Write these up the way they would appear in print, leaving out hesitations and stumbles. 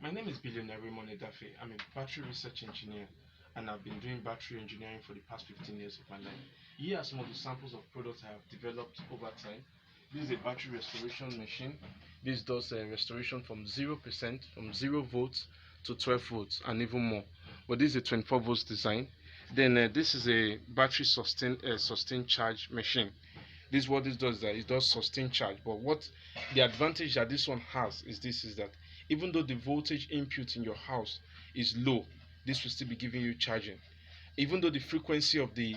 My name is Billionaire Raymond Edafe. I'm a battery research engineer and I've been doing battery engineering for the past 15 years of my life. Here are some of the samples of products I have developed over time. This is a battery restoration machine. This does a restoration from 0%, from 0 volts to 12 volts and even more. But this is a 24 volts design. Then this is a battery sustained charge machine. This what this does, is that it does sustain charge. But what the advantage that this one has is that even though the voltage input in your house is low, this will still be giving you charging. Even though the frequency of the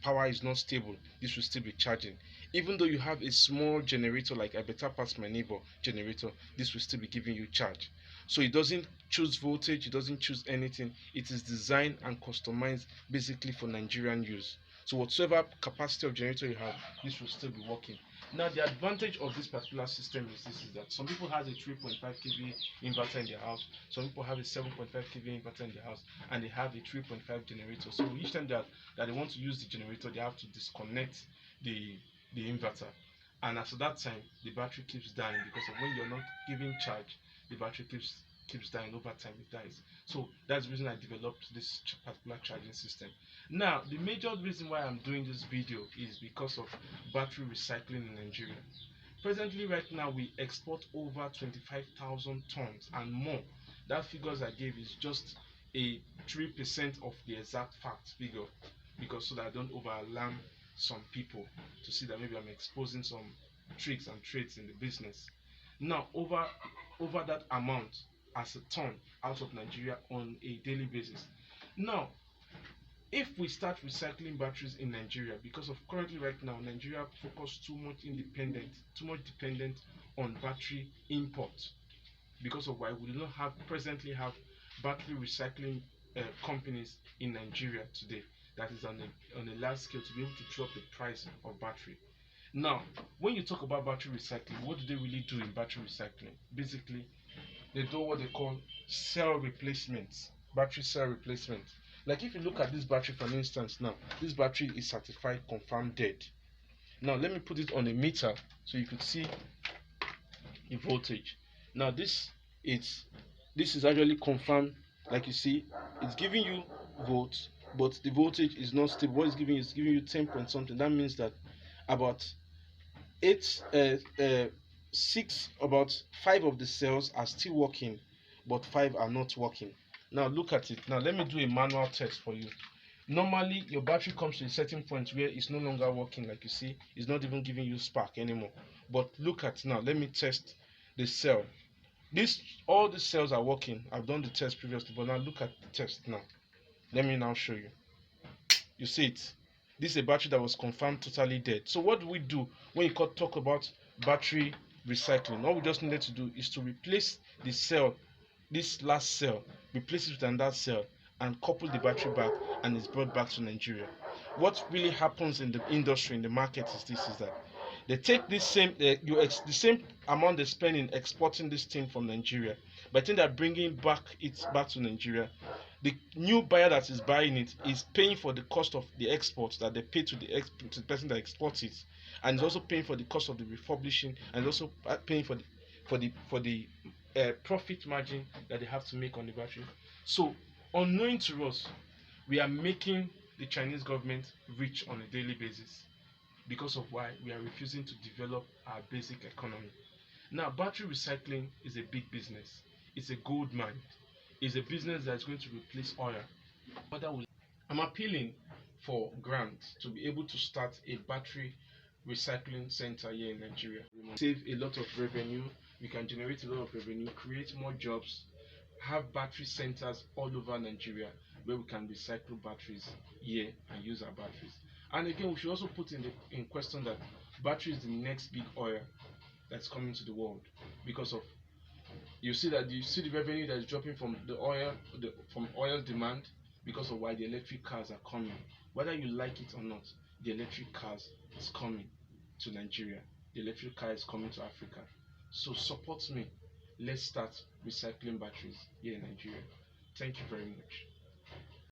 power is not stable, this will still be charging. Even though you have a small generator like I better pass my neighbor generator, this will still be giving you charge. So it doesn't choose voltage, it doesn't choose anything. It is designed and customized basically for Nigerian use. So whatsoever capacity of generator you have, this will still be working. Now the advantage of this particular system is that some people have a 3.5 kV inverter in their house, some people have a 7.5 kV inverter in their house, and they have a 3.5 generator. So each time that they want to use the generator, they have to disconnect the inverter. And after that time, the battery keeps dying because of when you're not giving charge, the battery keeps dying. Over time it dies. So that's the reason I developed this particular charging system. Now the major reason why I'm doing this video is because of battery recycling in Nigeria. Presently right now we export over 25,000 tons and more. That figures I gave is just a 3% of the exact fact figure, because so that I don't over alarm some people to see that maybe I'm exposing some tricks and trades in the business. Now over that amount as a ton out of Nigeria on a daily basis. Now if we start recycling batteries in Nigeria, because of currently right now Nigeria focus too much dependent on battery import, because of why we do not presently have battery recycling companies in Nigeria today that is on a large scale to be able to drop the price of battery. Now when you talk about battery recycling, what do they really do in battery recycling? Basically they do what they call cell replacements, battery cell replacement. Like if you look at this battery for instance, now this battery is certified confirmed dead. Now let me put it on a meter so you could see the voltage. Now this is actually confirmed. Like you see, it's giving you volts, but the voltage is not stable. What it's giving you is giving you 10 point something. That means that about about 5 of the cells are still working, but 5 are not working. Now look at it. Now let me do a manual test for you. Normally your battery comes to a certain point where it's no longer working. Like you see, it's not even giving you spark anymore. But look at now, let me test the cell. All the cells are working. I've done the test previously, but now look at the test now. Let me now show you. You see it. This is a battery that was confirmed totally dead. So what do we do when you talk about battery recycling? All we just needed to do is to replace the cell, this last cell, replace it with another cell, and couple the battery back, and it's brought back to Nigeria. What really happens in the industry, in the market, is that they take this the same amount they spend in exporting this thing from Nigeria, but then they're bringing it back to Nigeria. The new buyer that is buying it is paying for the cost of the export that they pay to the person that exports it, and is also paying for the cost of the refurbishing, and also paying for the profit margin that they have to make on the battery. So unknowing to us, we are making the Chinese government rich on a daily basis, because of why we are refusing to develop our basic economy. Now battery recycling is a big business. It's a gold mine. It's a business that's going to replace oil. I'm appealing for grants to be able to start a battery recycling center here in Nigeria. Save a lot of revenue, we can generate a lot of revenue, create more jobs, have battery centers all over Nigeria where we can recycle batteries here and use our batteries. And again, we should also put in question that battery is the next big oil that's coming to the world, because of you see the revenue that is dropping from from oil demand, because of why the electric cars are coming. Whether you like it or not, the electric cars is coming to Nigeria. The electric car is coming to Africa. So support me. Let's start recycling batteries here in Nigeria. Thank you very much.